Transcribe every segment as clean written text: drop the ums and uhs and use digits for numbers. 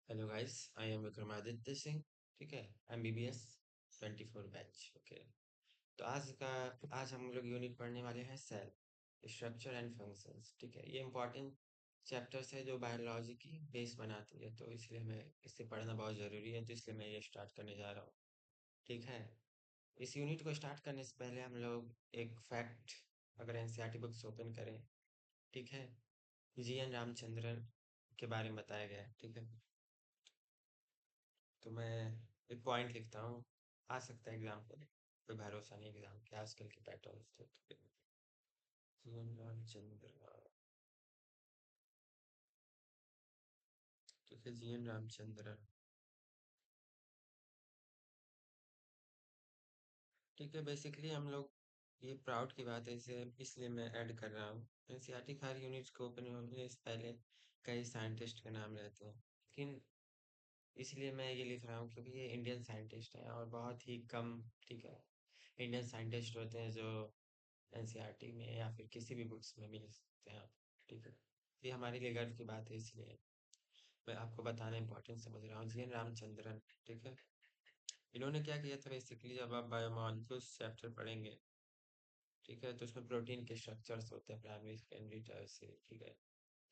Hello guys, I am Vikramaditya Singh. ठीक है। MBBS 24 batch. Okay. तो आज हम लोग यूनिट पढ़ने वाले हैं सेल स्ट्रक्चर एंड फंक्शंस। ठीक है, ये इंपॉर्टेंट चैप्टर्स है जो बायोलॉजी की बेस बनाती है, तो इसलिए मैं इसे पढ़ना बहुत ज़रूरी है, तो इसलिए मैं ये स्टार्ट करने जा रहा हूँ। ठीक है। इस यूनिट को स्टार्ट करने से पहले हम लोग एक फैक्ट, अगर एनसीईआरटी बुक्स ओपन करें, ठीक है, जीएन रामचंद्रन के बारे में बताया गया है। ठीक है। तो मैं एक पॉइंट लिखता हूँ, आ सकता है एग्जाम पे, कोई भरोसा नहीं एग्जाम के आजकल के पैटर्न से। जीवन रामचंद्र। ठीक है, जीएन रामचंद्रन। ठीक है, बेसिकली हम लोग, ये प्राउड की बात है, इसे इसलिए मैं ऐड कर रहा हूँ। एनसीईआरटी हर यूनिट्स को ओपन होने से पहले कई साइंटिस्ट के नाम रहते हैं, लेकिन इसलिए मैं ये लिख रहा हूँ क्योंकि ये इंडियन साइंटिस्ट हैं और बहुत ही कम, ठीक है, इंडियन साइंटिस्ट होते हैं जो एनसीईआरटी में या फिर किसी भी बुक्स में मिल सकते हैं आप। ठीक है। ये हमारे लिए गर्व की बात है, इसलिए मैं आपको बताना इम्पोर्टेंट समझ रहा हूँ। जीएन रामचंद्रन। ठीक है। इन्होंने क्या किया था, बेसिकली जब आप बायोमॉलिक्यूल्स चैप्टर पढ़ेंगे, ठीक है, तो उसमें प्रोटीन के स्ट्रक्चर्स होते हैं, प्राइमरी सेकेंडरी टर्शियरी। ठीक है।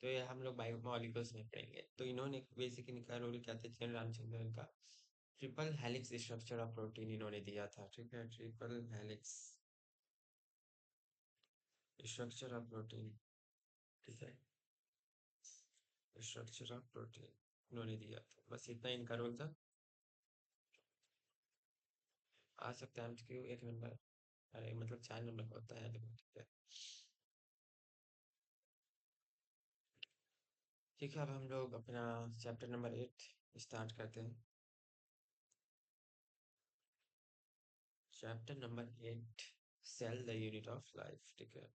तो ये हम लोग बायोमॉलिक्यूल्स में पढ़ेंगे, तो इन्होंने बेसिक इनका रोल क्या था, जीएन रामचंद्रन का triple helix structure of protein इन्होंने दिया था। ठीक है, triple helix structure of protein. ठीक है, स्ट्रक्चर ऑफ प्रोटीन उन्होंने दिया था, बस इतना इनका रोल था। आ सकता है एमसीक्यू एक नंबर, अरे मतलब 4 नंबर का होता है, देखो। ठीक है। ठीक है, अब हम लोग अपना चैप्टर नंबर 8 स्टार्ट करते हैं। Chapter number 8, cell the unit of life. ठीक है।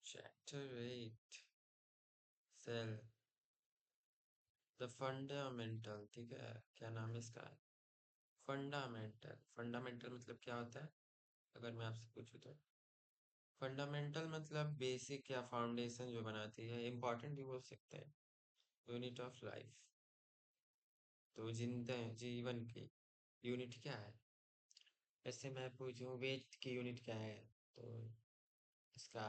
Chapter 8, cell the fundamental. ठीक है, क्या नाम है इसका? फंडामेंटल। फंडामेंटल मतलब क्या होता है, अगर मैं आपसे पूछूं तो? फंडामेंटल मतलब बेसिक या फाउंडेशन जो बनाती है, इम्पोर्टेंट भी बोल सकते हैं। यूनिट ऑफ लाइफ, तो जिंदा जीवन की यूनिट क्या है? ऐसे मैं पूछूं वेट की यूनिट क्या है, तो इसका,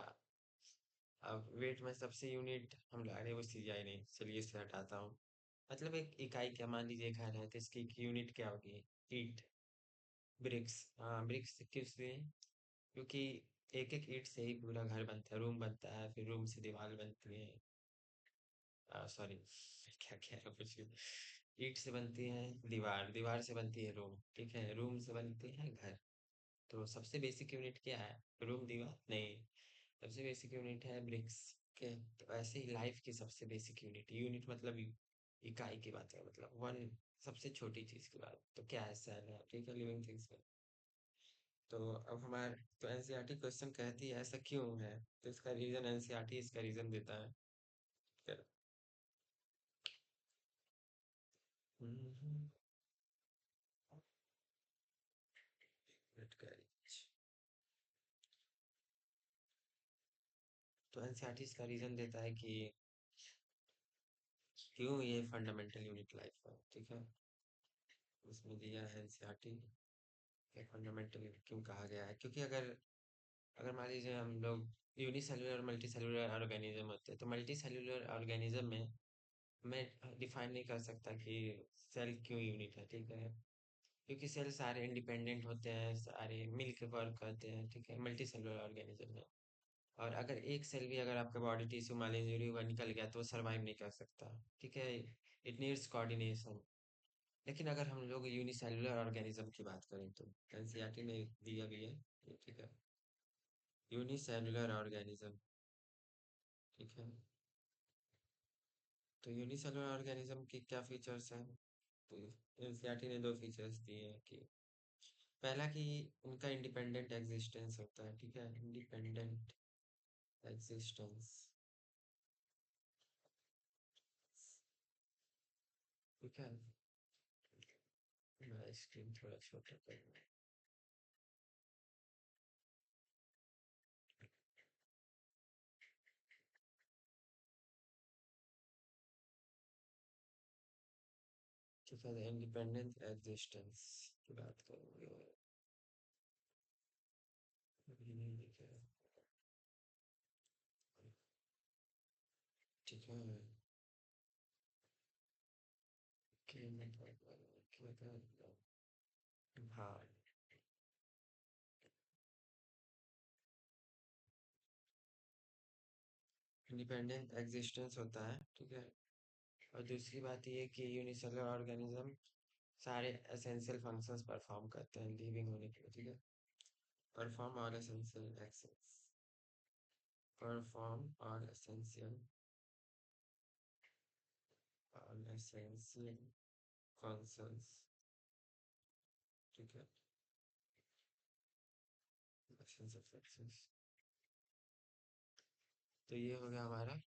अब वेट में सबसे यूनिट हम अरे वो सीजीआई नहीं, चलिए इसे हटाता हूँ। मतलब एक इकाई क्या, मान लीजिए घर है, तो इसकी एक यूनिट क्या होगी? ईट। ब्रिक्स। हाँ, ब्रिक्स किस लिए? क्योंकि एक एक ईंट से ही पूरा घर बनता है, रूम बनता है, फिर रूम से दीवार बनती है। सॉरी, क्या कह रहा हूँ कुछ। ईंट से बनती है दीवार, दीवार से बनती है रूम, ठीक है, रूम से बनती है घर। तो सबसे बेसिक यूनिट क्या है? रूम, दीवार नहीं, सबसे बेसिक यूनिट है ब्रिक्स के। तो ऐसे ही लाइफ की सबसे बेसिक यूनिट, यूनिट मतलब इकाई की बात है, मतलब वन, सबसे छोटी चीज की बात, तो क्या है? सेल है। ठीक है, लिविंग थिंग्स में। तो अब हमारे, तो एनसीईआरटी क्वेश्चन कहती है ऐसा क्यों है, तो इसका रीजन एनसीईआरटी इसका रीजन देता है। ठीक है। हम्म, वेट करिए। तो एनसीईआरटी इसका रीजन देता है कि क्यों ये फंडामेंटल यूनिट लाइफ है। ठीक है, उसमें दिया है एनसीईआरटी ये फंडामेंटल क्यों कहा गया है, क्योंकि अगर अगर मान लीजिए हम लोग यूनिसेलुलर और मल्टी सेलुलर ऑर्गेनिज्म होते हैं, तो मल्टी सेलुलर ऑर्गेनिज्म में मैं डिफाइन नहीं कर सकता कि सेल क्यों यूनिट है। ठीक है, क्योंकि सेल सारे इंडिपेंडेंट होते हैं, सारे मिल के वर्क करते हैं। ठीक है, मल्टी सेलुलर ऑर्गेनिज्म में। और अगर एक सेल भी अगर आपका बॉडी टिश्यू मान लीजिए इंजरी हुआ निकल गया, तो वो सर्वाइव नहीं कर सकता। ठीक है, इट नीड्स कोऑर्डिनेशन। लेकिन अगर हम लोग यूनिसेलुलर ऑर्गेनिज्म की बात करें, तो एनसीईआरटी में दिया भी है। ठीक है, यूनिसेलुलर ऑर्गेनिज्म। ठीक है, तो यूनिसेलुलर ऑर्गेनिज्म की क्या फीचर्स हैं? तो एनसीईआरटी ने दो फीचर्स दिए हैं कि पहला कि उनका इंडिपेंडेंट एग्जिस्टेंस होता है। ठीक है, इंडिपेंडेंट एग्जिस्टेंस। ठीक है, मैं स्क्रीन थोड़ा छोटा कर, ठीक है, इंडिपेंडेंट एग्जिस्टेंस की बात करेंगे। अभी नहीं लिखा है। ठीक है। कि मतलब हाँ, इंडिपेंडेंट एग्जिस्टेंस होता है, ठीक है। और दूसरी बात ये कि यूनिसेलुलर ऑर्गेनिज्म सारे एसेंशियल फंक्शंस परफॉर्म करते हैं लिविंग होने के लिए, ठीक है। परफॉर्म और एसेंशियल एक्शंस, परफॉर्म और एसेंशियल फंक्शंस, ठीक है। एसेंशियल फंक्शंस, तो ये हो गया हमारा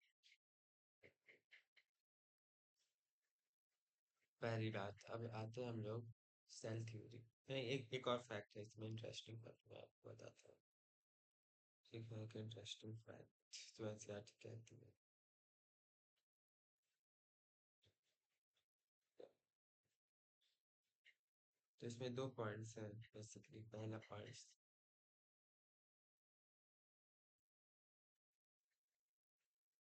पहली बात। अब आते हैं हम लोग सेल थ्योरी। नहीं, एक और फैक्ट है इसमें इंटरेस्टिंग बात, मैं आपको बताता हूँ। ठीक है, एक इंटरेस्टिंग फैक्ट तो ऐसे आज कहती है। तो इसमें दो पॉइंट्स हैं बेसिकली। पहला पॉइंट,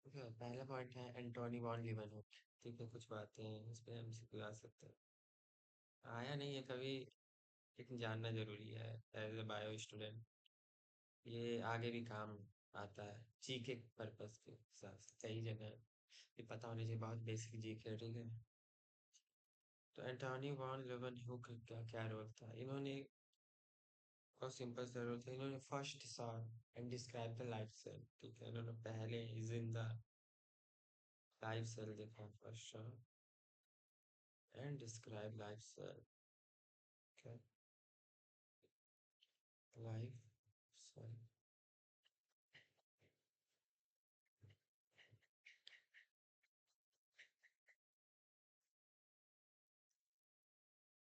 ठीक है, पहला पॉइंट है एंटोनी वॉन लीवनहुक। ठीक है, कुछ बातें हैं इस पे एमसीक्यू आ सकते हैं। आया नहीं है कभी, लेकिन जानना जरूरी है एज ए बायो स्टूडेंट। ये आगे भी काम आता है जीके पर्पस के हिसाब से, सही जगह ये पता होने चाहिए। बहुत बेसिक जीके, ठीक है। तो एंटोनी वॉन लीवनहुक का क्या रोल था? इन्होंने बहुत सिंपल सा रोल था। इन्होंने first saw and describe the life cell, ठीक है। इन्होंने पहले जिंदा लाइफ सेल देखा, first saw and describe life cell, okay? Life cell,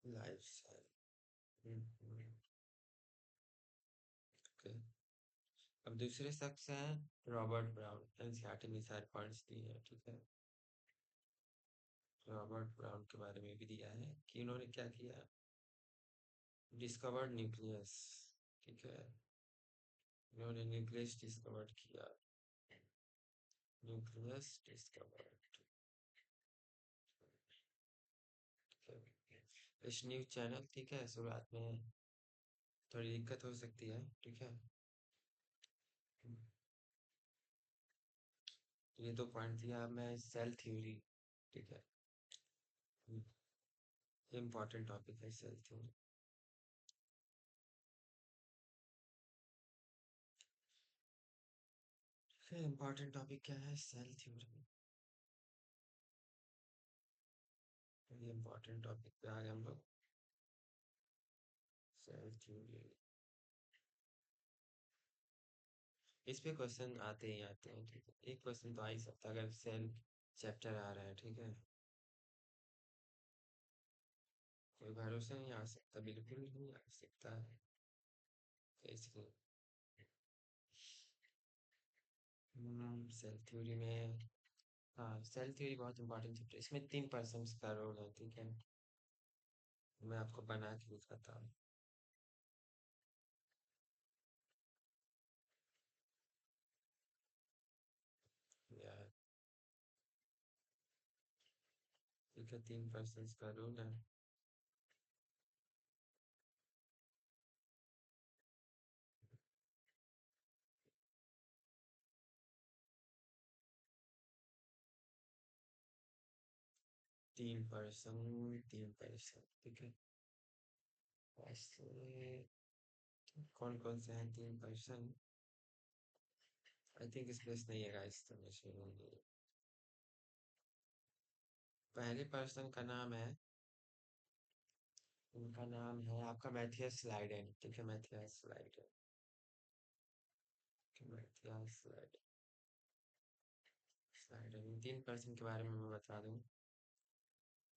life cell, okay. अब दूसरे शख्स हैं रॉबर्ट ब्राउन। एनसीईआरटी में सारे पॉइंट्स दिए हैं, ठीक है। रॉबर्ट ब्राउन के बारे में भी दिया है कि इन्होंने क्या किया, डिस्कवर्ड न्यूक्लियस, ठीक है। इन्होंने न्यूक्लियस डिस्कवर्ड किया, न्यूक्लियस डिस्कवर्ड, इस न्यूज चैनल, ठीक है। शुरुआत में थोड़ी दिक्कत हो सकती है, ठीक है। ये दो पॉइंट दिया मैं, सेल थ्योरी, ठीक है। इम्पोर्टेंट टॉपिक है सेल थ्योरी। फिर इम्पोर्टेंट टॉपिक क्या है सेल थ्योरी। ये इम्पोर्टेंट टॉपिक पे आ गए हम लोग, सेल थ्योरी। इस पे क्वेश्चन आते ही आते हैं, ठीक है। एक क्वेश्चन तो आ ही सकता है अगर सेल चैप्टर आ रहा है, ठीक है। कोई भरोसा नहीं आ सकता, बिल्कुल नहीं आ सकता है। तो इसलिए सेल थ्योरी में, हाँ, सेल थ्योरी बहुत इंपॉर्टेंट चैप्टर। इसमें 3 पर्सन का रोल है, ठीक है। मैं आपको बना के दिखाता हूँ। यार, ठीक है, 3 पर्सन का रोल है। 3 पर्सन, ठीक है। ऐसे कौन कौन से हैं 3 पर्सन? आई थिंक स्पेस नहीं है गाइस, तो मैं छोड़ूंगी। पहले पर्सन का नाम है, उनका नाम है आपका मैथियस लाइडेन, ठीक है। Matthias Leiden, Matthias Leiden, Leiden. इन 3 पर्सन के बारे में मैं बता दूं।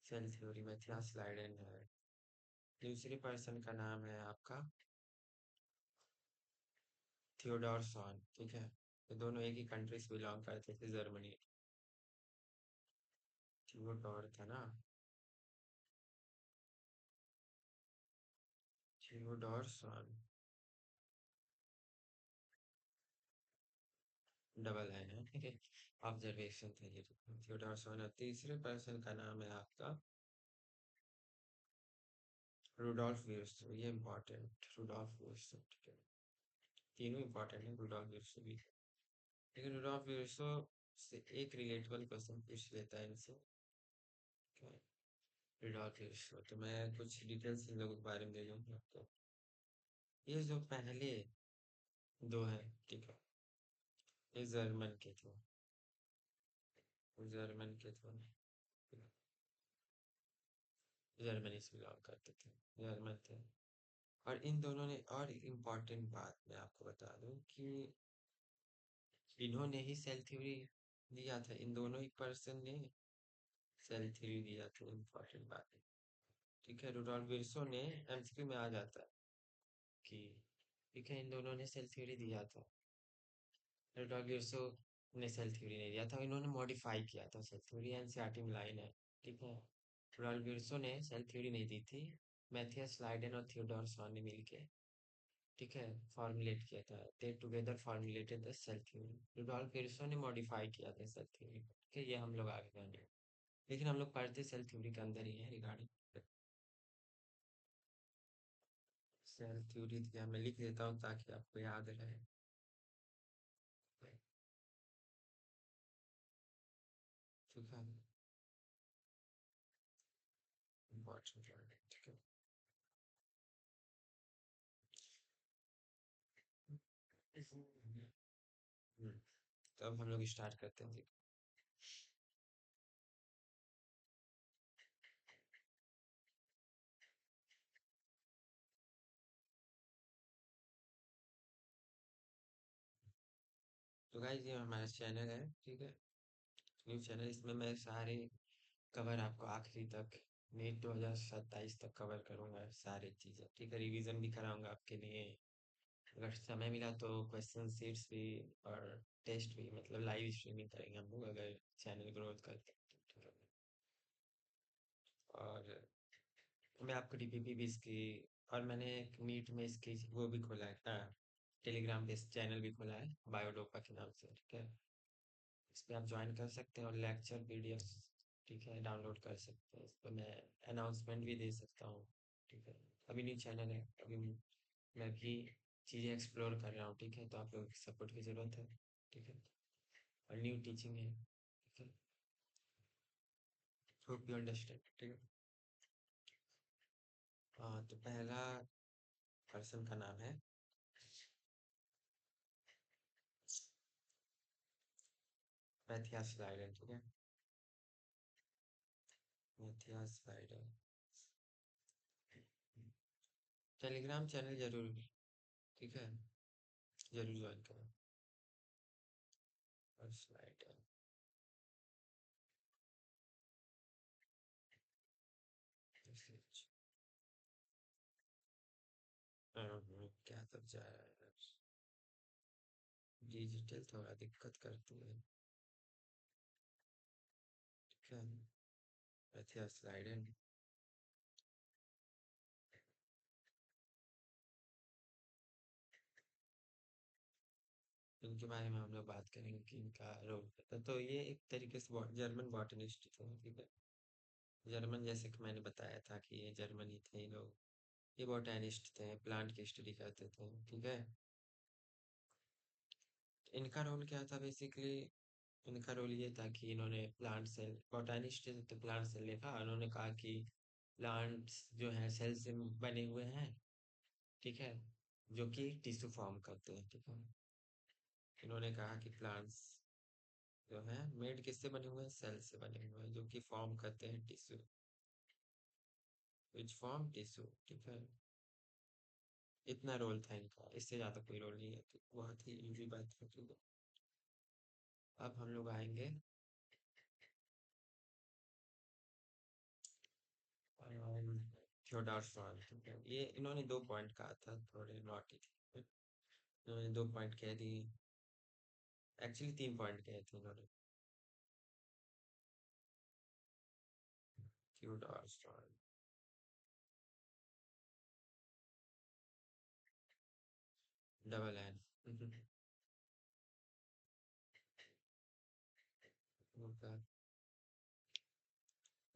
सेल थ्योरी मैथियस लाइडेन है। दूसरे पर्सन का नाम है आपका थियोडोर सॉन, ठीक है। ये दोनों एक ही कंट्री से बिलोंग करते थे, जर्मनी। थियोडोर था ना, थियोडोर स्वान डबल है ठीक है। ऑब्जर्वेशन था ये। थियोडोर स्वान और तीसरे पर्सन का नाम है आपका रुडोल्फ विर्सो। ये इम्पोर्टेंट, रुडोल्फ विर्सो ठीक है। तीनों इम्पोर्टेंट है, रुडोल्फ विर्सो भी। लेकिन रुडोल्फ विर्सो से एक रिलेटेबल क्वेश्चन पूछ लेता है इनसे। क्या रुडोल्फ विर्सो, तो मैं कुछ डिटेल्स इन लोगों के बारे में दे दूंगा आपको। ये जो पहले दो हैं ठीक है, ये जर्मन के थे। जर्मन के थे, जर्मनी से बिलोंग करते थे, जर्मन थे। और इन दोनों ने, और इम्पोर्टेंट बात मैं आपको बता दूं कि इन्होंने ही सेल थ्योरी दिया था, इन दोनों ही पर्सन ने सेल थ्योरी दिया था। इम्पोर्टेंट बात है ठीक है। रुडोल्फ विर्सो ने, एमसीक्यू में आ जाता है कि ठीक है इन दोनों ने सेल थ्योरी दिया था। रुडोल्फ विर्सो ने सेल थ्योरी नहीं दिया था, इन्होंने मॉडिफाई किया था सेल थ्योरी। एनसीईआरटी में लाइन है ठीक है। रुडोल्फ विर्सो ने सेल थ्योरी नहीं दी थी, मैथियस लाइडेन और थियोडोर स्वान ने मिलके ठीक है फॉर्मुलेट किया था। They together formulated the cell theory. Rudolf Virchow ने मॉडिफाई किया था सेल थ्योरी ठीक है। ये हम लोग आगे जानेंगे, लेकिन हम लोग पढ़ते सेल थ्योरी के अंदर ही है रिगार्डिंग सेल थ्योरी थी। मैं लिख देता हूँ ताकि आपको याद रहे। ठीक है, इम्पोर्टेंट ठीक है। हम्म, तो अब हम लोग स्टार्ट करते हैं। तो गाइस ये हमारा चैनल है ठीक है, न्यूज़ चैनल। इसमें मैं सारे कवर आपको आखिरी तक, नीट 2027 तक कवर करूंगा सारी चीज़ें ठीक है। रिवीजन भी कराऊंगा आपके लिए। अगर समय मिला तो क्वेश्चन सीट्स भी और टेस्ट भी, मतलब लाइव स्ट्रीमिंग करेंगे हम लोग अगर चैनल ग्रोथ करते हैं तो, ठीक है। और मैं आपको डीपीपी भी इसकी, और मैंने एक मीट में इसकी वो भी खोला है, टेलीग्राम पे चैनल भी खोला है बायोडोपा के नाम से ठीक है। इस पे आप ज्वाइन कर सकते हैं और लेक्चर पीडीएफ ठीक है डाउनलोड कर सकते हैं। इस पर मैं अनाउंसमेंट भी दे सकता हूँ ठीक है। अभी न्यू चैनल है, अभी मैं भी चीज़ें एक्सप्लोर कर रहा हूँ ठीक है, तो आप लोगों की सपोर्ट की ज़रूरत है ठीक है। और न्यू टीचिंग है ठीक है। होप यू अंडरस्टैंड ठीक है। हाँ, तो पहला पर्सन का नाम है मैथियास लाइडेन ठीक है। मैथियास लाइडेन, टेलीग्राम चैनल जरूर ठीक है, जरूर ज्वाइन करें। मैथियास लाइडेन, क्या तब जा रहा है, डिजिटल थोड़ा दिक्कत करती है ठीक है। मैथियास लाइडेन, इनके बारे में हम लोग बात करेंगे कि इनका रोल था। तो ये एक तरीके से जर्मन बॉटनिस्ट थे ठीक है। जर्मन, जैसे कि मैंने बताया था कि ये जर्मनी थे ये लोग। ये बॉटनिस्ट थे, प्लांट की स्टडी करते थे ठीक है। इनका रोल क्या था बेसिकली, इनका रोल ये था कि इन्होंने प्लांट सेल, बॉटनिस्ट थे तो प्लांट सेल देखा। उन्होंने कहा कि प्लांट्स जो है सेल से बने हुए हैं ठीक है, जो कि टिश्यू फॉर्म करते हैं ठीक है। इन्होंने कहा कि प्लांट्स जो है मेड किससे बने हुए हैं, सेल से बने हुए हैं जो कि फॉर्म करते हैं टिश्यू, विच फॉर्म टिश्यू ठीक है। इतना रोल था इनका, इससे ज्यादा कोई रोल नहीं है, तो बहुत ही इजी बात है ठीक है। अब हम लोग आएंगे थियोडोर स्वान ठीक है। ये इन्होंने 2 पॉइंट कहा था, थोड़े नॉटी थे इन्होंने, 2 पॉइंट कह दी। एक्चुअली 3 पॉइंट कहे थे इन्होंने। थियोडोर स्वान, डबल एन। ओके।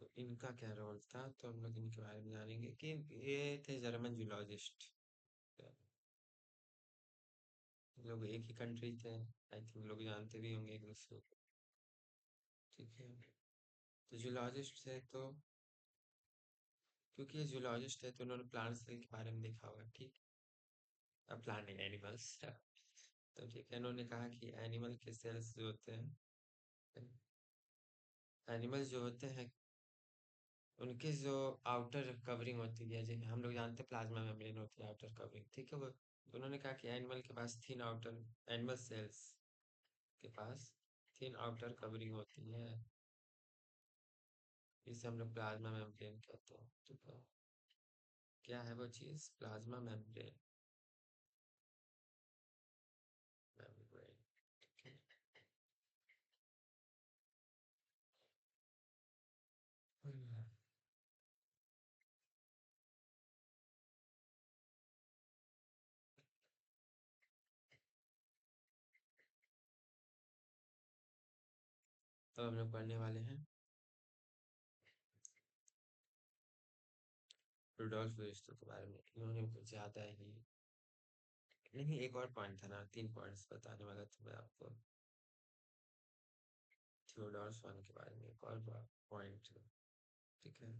तो इनका क्या रोल था, तो हम लोग इनके बारे में जानेंगे कि ये थे जर्मन जूलॉजिस्ट। लोग एक ही कंट्री थे, आई थिंक लोग जानते भी होंगे एक दूसरे को। ठीक है। तो जूलॉजिस्ट थे तो, क्योंकि ये जूलॉजिस्ट है तो उन्होंने प्लांट सेल के बारे में देखा होगा, ठीक। अब प्लांट नहीं, एनिमल्स। तो ठीक है, इन्होंने कहा कि एनिमल के सेल्स जो होते हैं, एनिमल्स जो होते हैं, उनकी जो आउटर कवरिंग होती है, जैसे हम लोग जानते हैं प्लाज्मा मेम्ब्रेन होती है आउटर कवरिंग, ठीक है वो। तो उन्होंने कहा कि एनिमल के पास थिन आउटर, एनिमल सेल्स के पास थिन आउटर कवरिंग होती है, इसे हम लोग प्लाज्मा मेम्ब्रेन कहते हैं, ठीक है। क्या है वो चीज़, प्लाज्मा मेम्ब्रेन, मेम्ब्रेन, ठीक है। हम्म। तो हम लोग पढ़ने वाले हैं रुडोल्फ विर्स्टो के बारे में। इन्होंने कुछ ज़्यादा ही, नहीं एक और पॉइंट था ना, 3 पॉइंट्स बताने वाला था मैं आपको। थियोडोर स्वान के बारे में एक और पॉइंट, ठीक है।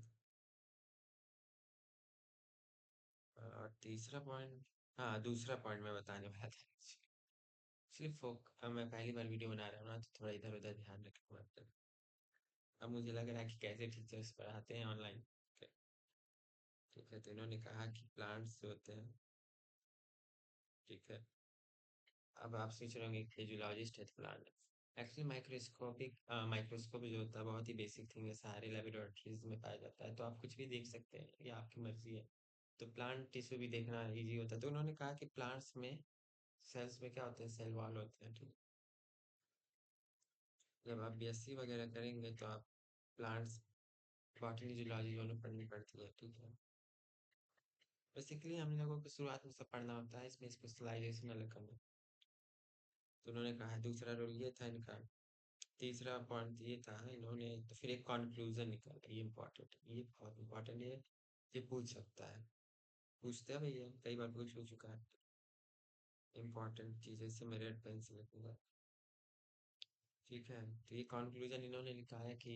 और तीसरा पॉइंट, हाँ दूसरा पॉइंट मैं बताने वाला था। सिर्फ फोक, मैं पहली बार वीडियो बना रहा हूँ ना, तो थोड़ा इधर उधर ध्यान रखना पड़ता है। अब मुझे लग रहा है कि कैसे टीचर्स पढ़ाते हैं ऑनलाइन। ठीक है, तो इन्होंने कहा कि प्लांट्स जो होते हैं, ठीक है। अब आप सोच रहे होंगे कि जूलॉजिस्ट है तो प्लांट, एक्चुअली माइक्रोस्कोपिक, माइक्रोस्कोप जो होता है बहुत ही बेसिक थिंग है, सारे लेबोरेटरीज में पाया जाता है, तो आप कुछ भी देख सकते हैं, ये आपकी मर्जी है। तो प्लांट टिश्यू भी देखना इजी होता है, तो उन्होंने कहा कि प्लांट्स में सेल्स में क्या होते हैं, सेल वॉल होते हैं, ठीक। जब आप बीएससी वगैरह करेंगे तो आप प्लांट्स, बॉटनी जूलॉजी दोनों पढ़नी पड़ती है, ठीक है। बेसिकली हम लोगों को शुरुआत में सब पढ़ना होता है, इसमें स्पेशलाइजेशन अलग करना। तो उन्होंने कहा दूसरा रोल ये था इनका, तीसरा पॉइंट ये था इन्होंने, तो फिर एक कंक्लूजन निकाला, ये इम्पोर्टेंट, ये बहुत इम्पोर्टेंट है, ये पूछ सकता है, पूछते हैं भैया, कई बार पूछ हो चुका है। इम्पोर्टेंट चीज़ से मैं रेड पेन से लिखूंगा, ठीक है। तो ये कंक्लूजन इन्होंने लिखा है कि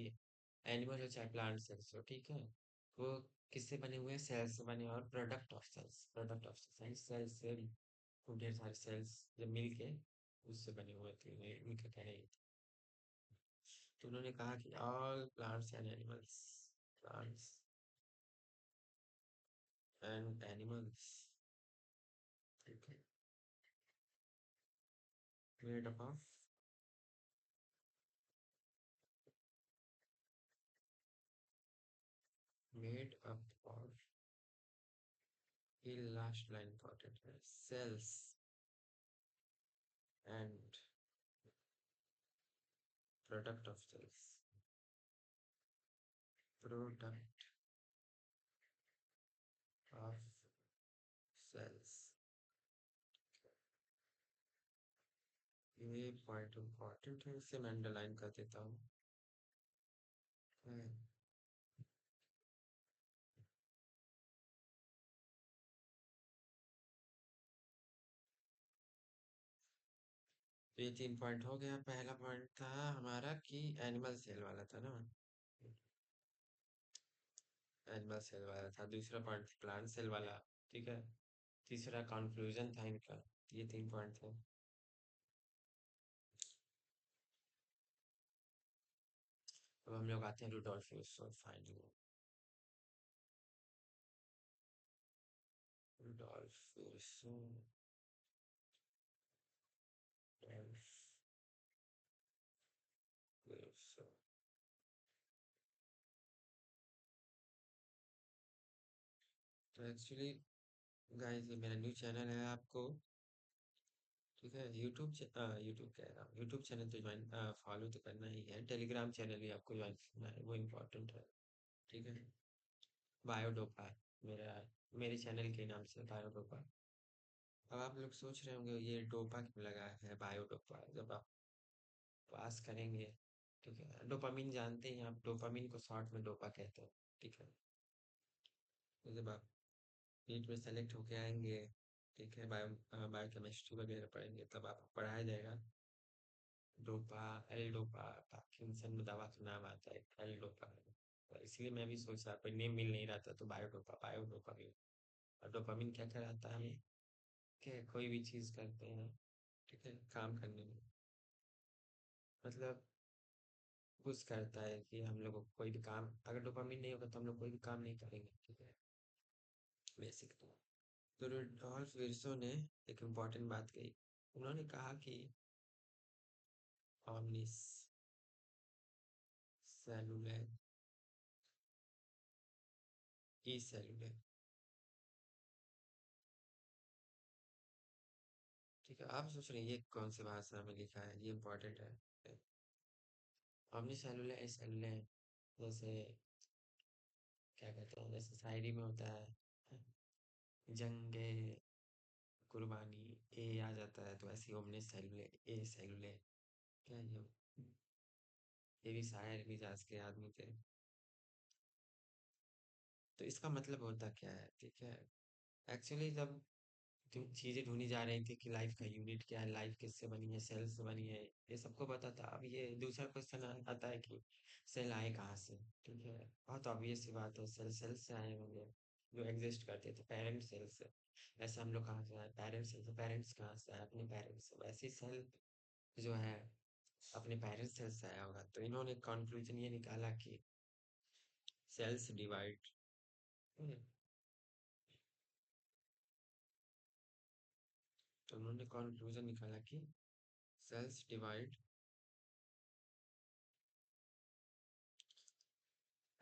एनिमल हो चाहे प्लांट सेल्स हो, ठीक है, वो किससे बने हुए हैं, सेल्स से बने, और product of cells, product of cells, cells से खूब ढेर सारे सेल्स जब मिल के उससे बने हुए थे, उनका कहना ये था। तो उन्होंने कहा कि all plants and animals, plants and animals, ठीक है, made up of, made up of, ये लास्ट लाइन इंपॉर्टेंट है, cells and product of cells, product of cells, ये पॉइंट इंपॉर्टेंट है, इसे मैं अंडरलाइन कर देता हूँ। हम्म, तो ये 3 पॉइंट हो गया। पहला पॉइंट था हमारा कि एनिमल सेल वाला था ना, एनिमल सेल वाला था। दूसरा पॉइंट प्लांट सेल वाला, ठीक है। तीसरा कंक्लूजन था इनका, ये 3 पॉइंट थे। अब हम लोग आते हैं रूडोल्फ फाइनली, रूडोल्फ तो एक्चुअली गाइस ये मेरा न्यू चैनल है, आपको ठीक है, यूट्यूब कह रहा हूँ, यूट्यूब चैनल तो ज्वाइन, फॉलो तो करना ही है, टेलीग्राम चैनल भी आपको ज्वाइन करना है, वो इम्पोर्टेंट है, ठीक है। बायोडोपा, मेरा, मेरे चैनल के नाम से बायोडोपा, अब आप लोग सोच रहे होंगे ये डोपा क्यों लगा है, बायो डोपा, जब आप पास करेंगे, ठीक है, डोपामिन जानते हैं आप, डोपामिन को शॉर्ट में डोपा कहते हैं, ठीक है। तो जब आप नीट में सेलेक्ट होके आएंगे, ठीक है, बायो केमिस्ट्री वगैरह पढ़ेंगे, तब आपको पढ़ाया जाएगा डोपा, एल डोपा, पार्किंसन में दवा का नाम आता है एल डोपा। तो इसलिए मैं भी सोच रहा कोई नेम मिल नहीं रहा था, तो बायो डोपा भी। और डोपामिन क्या कराता है हमें, कि कोई भी चीज़ करते हैं, ठीक है, काम करने में, मतलब पुश करता है कि हम लोग को कोई भी काम, अगर डोपामिन नहीं होगा तो हम लोग कोई भी काम नहीं करेंगे, ठीक है, बेसिकली। तो रुडोल्फ विर्सो ने एक इम्पॉर्टेंट बात कही। उन्होंने कहा कि ऑमनिस सेलुलर ई सेलुलर, ठीक है। आप सोच रहे हैं ये कौन सी भाषा में लिखा है, ये इम्पोर्टेंट है। ऑमनी सेलुलर ए सेलुलर, जैसे क्या कहते हैं, जैसे शायरी में होता है जंगे कुर्बानी, ए आ जाता है, तो ऐसे ओमनी सेलुलर ए सेलुलर, क्या ये भी शायर मिजाज के आदमी थे। तो इसका मतलब होता क्या है, ठीक है। एक्चुअली जब चीजें ढूंढी जा रही थी कि लाइफ का यूनिट क्या है, लाइफ किससे बनी है, सेल से बनी है, ये सबको पता था। अब ये दूसरा क्वेश्चन आता है कि सेल आए कहाँ से, ठीक है। बहुत ऑब्वियस सी बात है, सेल सेल से आए होंगे, जो एग्जिस्ट करते थे पेरेंट सेल से। ऐसे हम लोग कहाँ से आए, पेरेंट्स सेल से। पेरेंट्स कहाँ से आए, अपने पेरेंट्स से। वैसे ही सेल जो है अपने पेरेंट्स सेल से आया होगा। तो इन्होंने कंक्लूजन ये निकाला कि सेल्स डिवाइड, तो उन्होंने कंक्लूजन निकाला कि cells divide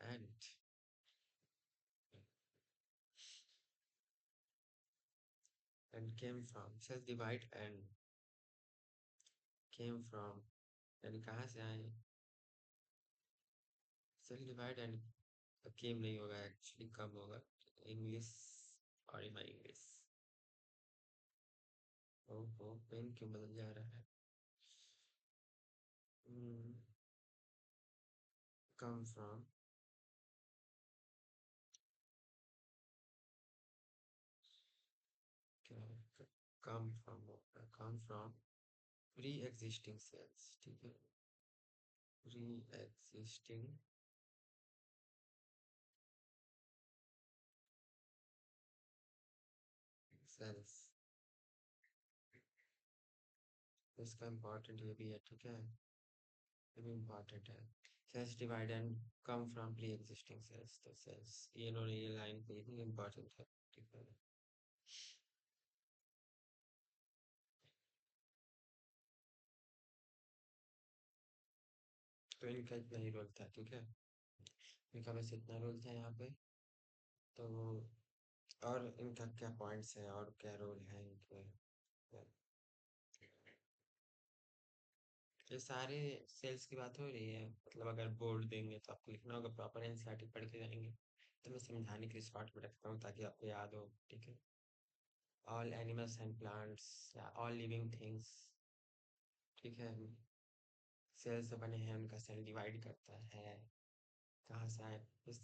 and came from, cells divide and came from, यानी कहाँ से आए। सेल डिवाइड एंड केम नहीं होगा, एक्चुअली कम होगा। इंग्लिश, और माई इंग्लिश, ओहो पेन क्यों बदल जा रहा है। कम फ्रॉम, क्या, come from pre existing cells, ठीक है, प्री एग्जिस्टिंग सेल्स। इसका इम्पोर्टेंट ये भी है, ठीक है, ये भी इम्पोर्टेंट है। Cells divide and come from pre existing cells, तो सेल्स, ये इन्होंने ये लाइन पे इतनी इम्पोर्टेंट है, ठीक है। तो इनका इतना ही रोल था, ठीक है, इनका बस इतना रोल था यहाँ पे। तो और इनका क्या पॉइंट्स है और क्या रोल है इनके, ये सारे सेल्स की बात हो रही है। मतलब अगर बोर्ड देंगे तो आपको लिखना होगा, प्रॉपर एनसीईआरटी पढ़ के जाएंगे। तो मैं समझाने के लिए स्पॉट में रखता हूँ ताकि आपको याद हो, ठीक है। ऑल एनिमल्स एंड प्लांट्स या ऑल लिविंग थिंग्स, ठीक है, सेल से बने हैं, उनका सेल डिवाइड करता है। कहाँ से आए, इस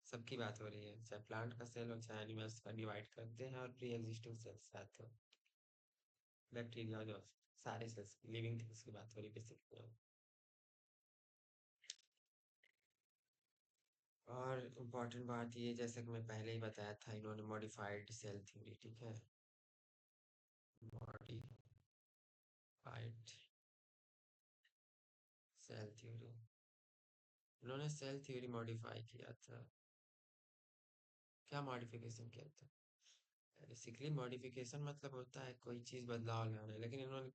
सबकी बात हो रही है, चाहे प्लांट का सेल हो चाहे एनिमल्स का, डिवाइड करते हैं और प्री एग्जिस्टिंग सेल्स आते हैं। बैक्टीरिया जो, सारे सेल्स लिविंग थिंग्स की बात हो रही है बेसिकली। और इम्पोर्टेंट बात ये, जैसे कि मैं पहले ही बताया था, इन्होंने मॉडिफाइड सेल थ्योरी, ठीक है, मॉडिफाइड सेल थ्योरी, इन्होंने सेल थ्योरी मॉडिफाई किया था। क्या मॉडिफिकेशन किया था, बेसिकली मॉडिफिकेशन मतलब होता है कोई चीज़ बदलाव लाना, लेकिन इन्होंने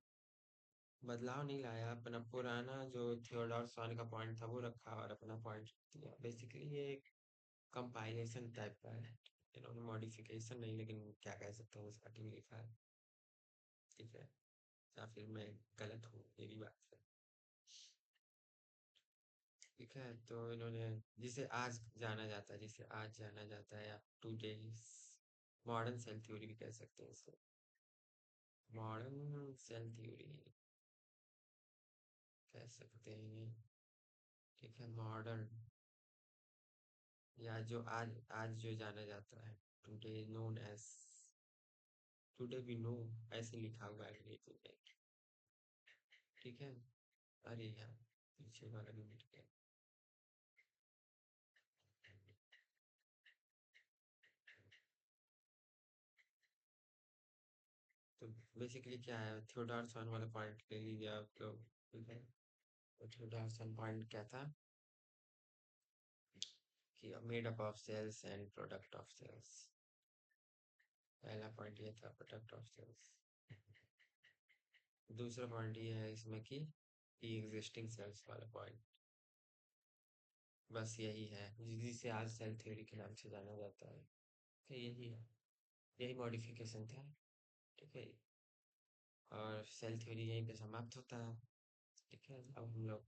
बदलाव नहीं लाया, अपना पुराना जो थियोडोर स्वान का पॉइंट था वो रखा और अपना पॉइंट दिया। बेसिकली ये एक कंपाइलेशन टाइप का है, इन्होंने मॉडिफिकेशन नहीं, लेकिन क्या कह सकते हैं, स्टार्टिंग लिखा है, ठीक है। या फिर मैं गलत हूँ, ये भी बात है, ठीक है। तो इन्होंने, जिसे आज जाना जाता है, जिसे आज जाना जाता है, आप today's modern cell theory भी कह सकते हैं इसे, मॉडर्न सेल थ्योरी कह सकते हैं। ठीक है, मॉडर्न या जो आज आज जो जाना जाता है, today known as, today we know, ऐसे लिखा हुआ है अंग्रेजी में। ठीक है। अरे यार, पीछे वाला भी मिट गया। तो बेसिकली क्या है, थियोडोर वाला पॉइंट ले लीजिए आप लोग। ठीक है। तो थियोडोर पॉइंट क्या था कि made up of cells and product of cells. पहला पॉइंट ये था, प्रोडक्ट ऑफ सेल्स। दूसरा पॉइंट ये है इसमें कि एग्जिस्टिंग सेल्स वाला पॉइंट। बस यही है जिसे आज सेल थ्योरी के नाम से जाना जाता है। तो यही है, यही मॉडिफिकेशन था। ठीक है। और सेल थ्योरी यहीं पे समाप्त होता है। ठीक है, अब हम लोग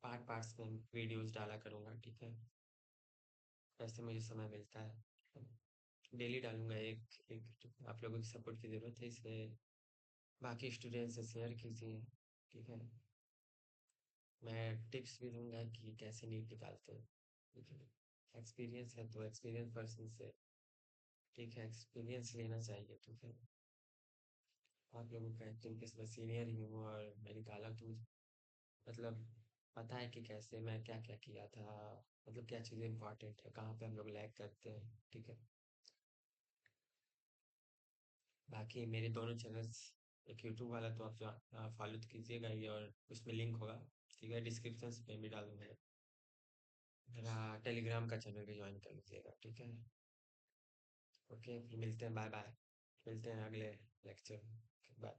पार्ट पार्ट्स में वीडियोस डाला करूँगा। ठीक है, वैसे मुझे समय मिलता है, डेली डालूंगा एक एक। आप लोगों की सपोर्ट की ज़रूरत है, इसलिए बाकी स्टूडेंट से शेयर कीजिए। ठीक है। मैं टिप्स भी दूंगा कि कैसे नीट निकालते हैं। ठीक है। एक्सपीरियंस है तो एक्सपीरियंस पर्सन से, ठीक है, एक्सपीरियंस लेना चाहिए। ठीक है। आप लोगों का एक्चुअली किस, मैं सीनियर ही हूँ और मैं निकाला तो मतलब पता है कि कैसे मैं क्या क्या किया था, मतलब क्या चीज़ें इंपॉर्टेंट है, कहाँ पे हम लोग लैग करते हैं। ठीक है। बाकी मेरे दोनों चैनल्स, एक यूट्यूब वाला तो आप फॉलो तो कीजिएगा ही, और उसमें लिंक होगा। ठीक है, डिस्क्रिप्शन में भी डालूंगा। मेरा टेलीग्राम का चैनल भी ज्वाइन कर लीजिएगा। ठीक है। ओके, फिर मिलते हैं, बाय बाय। मिलते हैं अगले लेक्चर। बाय।